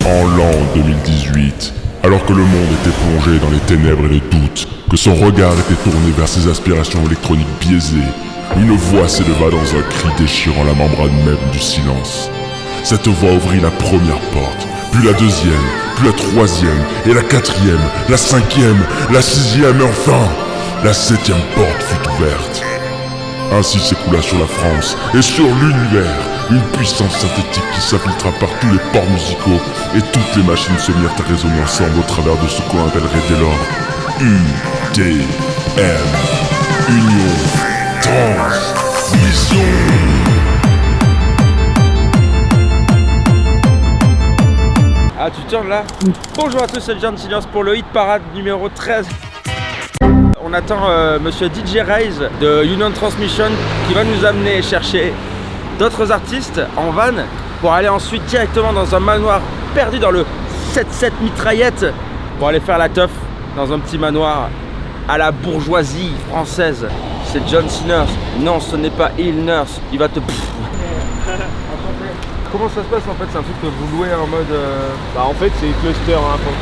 En l'an 2018, alors que le monde était plongé dans les ténèbres et les doutes, que son regard était tourné vers ses aspirations électroniques biaisées, une voix s'éleva dans un cri déchirant la membrane même du silence. Cette voix ouvrit la première porte, puis la deuxième, puis la troisième, et la quatrième, la cinquième, la sixième, et enfin, la septième porte fut ouverte. Ainsi s'écoula sur la France et sur l'univers une puissance synthétique qui s'infiltra par tous les ports musicaux et toutes les machines se mirent à résonner ensemble au travers de ce qu'on appellerait dès lors UTM, Union Transmission. Ah, tu tournes là? Bonjour à tous, c'est John Silence pour le Hit Parade numéro 13. On attend monsieur DJ Raze de Union Transmission qui va nous amener chercher d'autres artistes en van pour aller ensuite directement dans un manoir perdu dans le 7-7 mitraillette pour aller faire la teuf dans un petit manoir à la bourgeoisie française. C'est John Sinners. Non, ce n'est pas Il Nurse. Il va te... Comment ça se passe en fait? C'est un truc que vous louez en mode... Bah en fait c'est cluster, hein, faut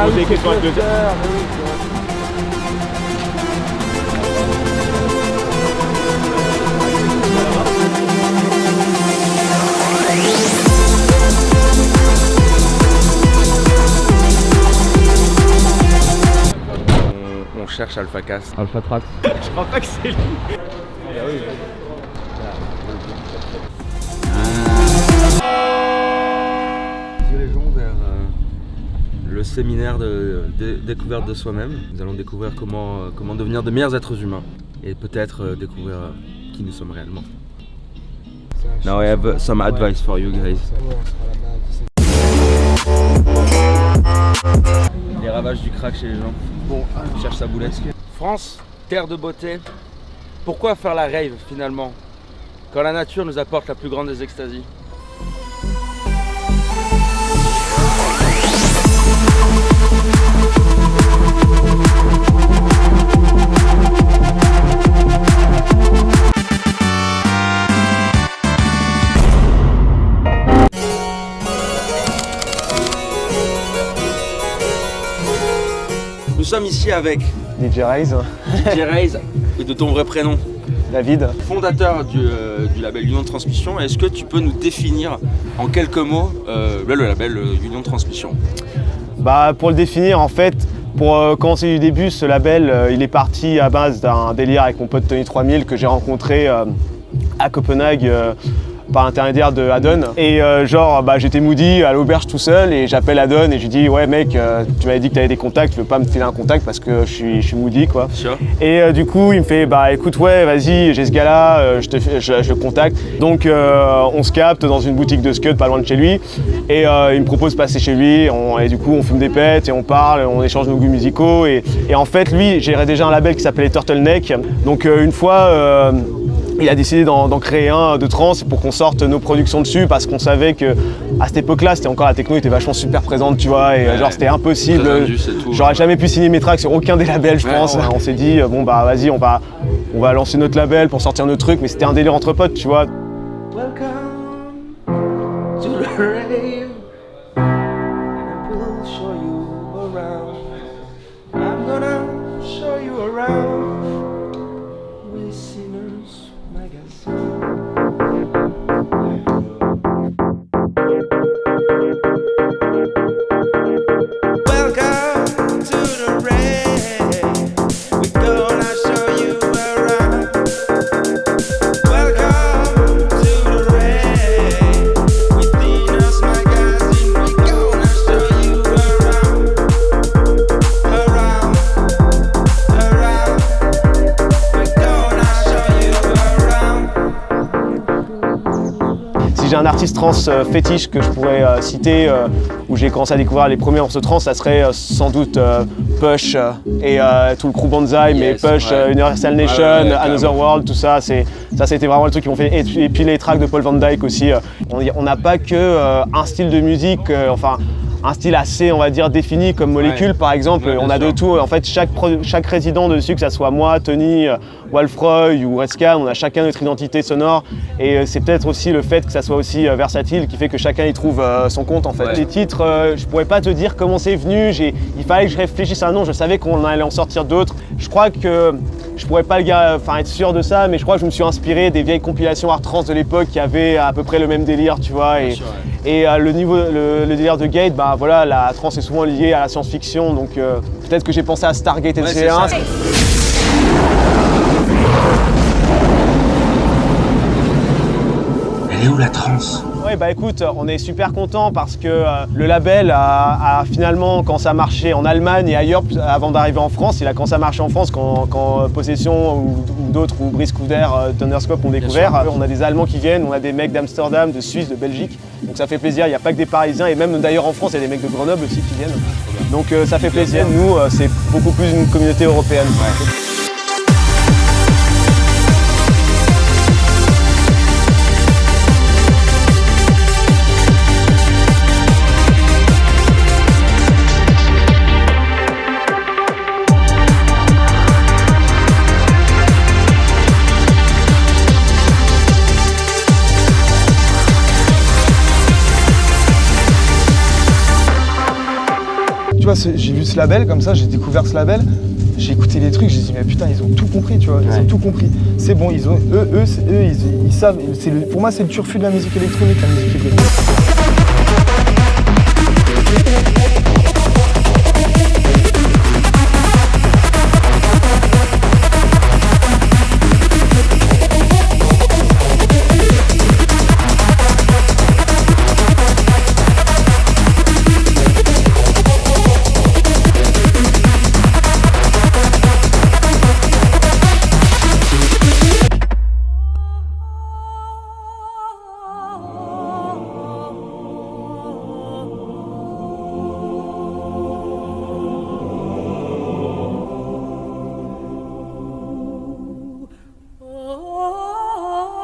poser des questions à cluster. On cherche Alpha Cast. Alpha Trax. Je crois pas que c'est lui. Dirigeons vers le séminaire de découverte de soi-même. Nous allons découvrir comment devenir de meilleurs êtres humains et peut-être découvrir qui nous sommes réellement. Now I have some advice for you guys. Les ravages du crack chez les gens. Bon, on cherche sa boulette. France, terre de beauté. Pourquoi faire la rave finalement quand la nature nous apporte la plus grande des extasies? Nous sommes ici avec DJ Raze. DJ Raze et de ton vrai prénom. David. Fondateur du label Union Transmission. Est-ce que tu peux nous définir en quelques mots le label Union Transmission? Bah pour le définir en fait, pour commencer du début, ce label il est parti à base d'un délire avec mon pote Tony 3000 que j'ai rencontré à Copenhague par l'intermédiaire de Adon. Et j'étais moody à l'auberge tout seul et j'appelle Adon et je lui dis ouais mec, tu m'avais dit que tu avais des contacts, tu veux pas me filer un contact parce que je suis moody quoi. Sure. Et du coup il me fait bah écoute ouais vas-y j'ai ce gars là, je le contacte. Donc on se capte dans une boutique de scud pas loin de chez lui et il me propose de passer chez lui et du coup on fume des pètes et on parle, on échange nos goûts musicaux et en fait lui gérait déjà un label qui s'appelait Turtleneck. Donc une fois il a décidé d'en créer un de trance pour qu'on sorte nos productions dessus parce qu'on savait que à cette époque-là, c'était encore la techno était vachement super présente, tu vois, et genre c'était impossible. J'aurais jamais pu signer mes tracks sur aucun des labels, je pense. On s'est dit bon bah vas-y, on va lancer notre label pour sortir nos trucs, mais c'était un délire entre potes, tu vois. Welcome to the rave. I will show you around. I'm gonna show you around. With Sinners Magazine. Welcome to the rave. We're gonna show you around. Welcome to the rave. With Sinners Magazine. We're gonna show you around. Around. We're gonna show you around. Si j'ai un artiste trans fétiche que je pourrais citer, où j'ai commencé à découvrir les premiers morceaux trans, ça serait sans doute Push et tout le crew Banzai, mais Push, ouais. Universal Nation, Another World, tout ça, c'était vraiment le truc qui m'ont fait. Et puis les tracks de Paul Van Dyk aussi. On n'a pas que un style de musique, un style assez, on va dire, défini comme Molécule par exemple. Ouais, on a sûr. de tout. En fait, chaque résident dessus, que ce soit moi, Tony, Walfroy ou Redscan, on a chacun notre identité sonore. Et c'est peut-être aussi le fait que ça soit aussi versatile qui fait que chacun y trouve son compte en fait. Ouais. Les titres, je pourrais pas te dire comment c'est venu. Il fallait que je réfléchisse à un nom. Je savais qu'on allait en sortir d'autres. Je crois que je pourrais pas être sûr de ça, mais je crois que je me suis inspiré des vieilles compilations art trance de l'époque qui avaient à peu près le même délire, tu vois. Et le délire de Gate, bah voilà, la trance est souvent liée à la science-fiction, donc peut-être que j'ai pensé à Stargate et SG1. Elle est où la trance? Ouais, bah écoute, on est super content parce que le label a finalement, quand ça marchait en Allemagne et ailleurs avant d'arriver en France, il a commencé à marcher en France quand Possession ou d'autres, ou Brice Couder, Thunderscope ont découvert. On a des Allemands qui viennent, on a des mecs d'Amsterdam, de Suisse, de Belgique, donc ça fait plaisir. Il n'y a pas que des Parisiens, et même d'ailleurs en France, il y a des mecs de Grenoble aussi qui viennent. Donc ça fait plaisir. Nous, c'est beaucoup plus une communauté européenne. Ouais. Tu vois, j'ai vu ce label comme ça, j'ai découvert ce label, j'ai écouté les trucs, j'ai dit mais putain ils ont tout compris, tu vois, ils ont tout compris. C'est bon, ils savent, pour moi c'est le turfu de la musique électronique, la musique hybride.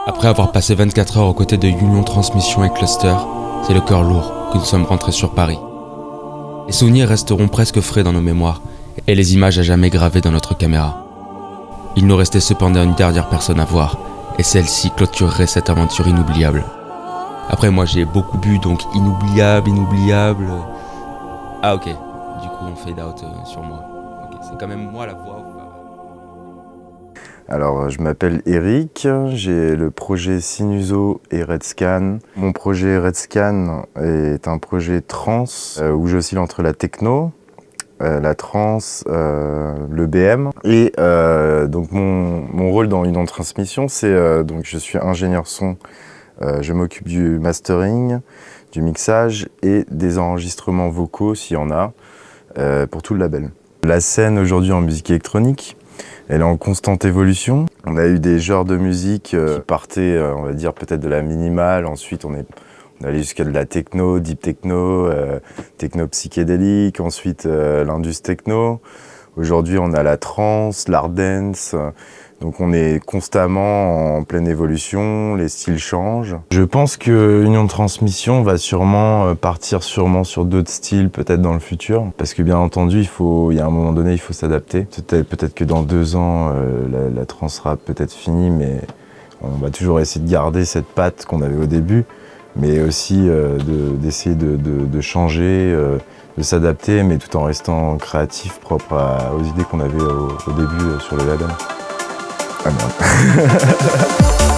Après avoir passé 24 heures aux côtés de Union Transmission et Cluster, c'est le cœur lourd que nous sommes rentrés sur Paris. Les souvenirs resteront presque frais dans nos mémoires et les images à jamais gravées dans notre caméra. Il nous restait cependant une dernière personne à voir et celle-ci clôturerait cette aventure inoubliable. Après moi j'ai beaucoup bu donc inoubliable. Ah ok, du coup on fade out sur moi. Okay. C'est quand même moi la voix. Alors, je m'appelle Eric, j'ai le projet Sinuso et Redscan. Mon projet Redscan est un projet trance où j'oscille entre la techno, la trance, le BM. Et donc mon rôle dans Union Transmission, c'est donc je suis ingénieur son. Je m'occupe du mastering, du mixage et des enregistrements vocaux s'il y en a pour tout le label. La scène aujourd'hui en musique électronique, elle est en constante évolution. On a eu des genres de musique qui partaient, on va dire, peut-être de la minimale. Ensuite, on est allé jusqu'à de la techno, deep techno, techno psychédélique. Ensuite, l'indus techno. Aujourd'hui, on a la trance, l'art dance. Donc, on est constamment en pleine évolution. Les styles changent. Je pense que Union de Transmission va sûrement partir sur d'autres styles, peut-être dans le futur. Parce que, bien entendu, il y a un moment donné, il faut s'adapter. Peut-être que dans 2 ans, la trance sera peut-être finie, mais on va toujours essayer de garder cette patte qu'on avait au début, mais aussi d'essayer de changer, de s'adapter, mais tout en restant créatif, propre aux idées qu'on avait au début sur le label. Ah merde.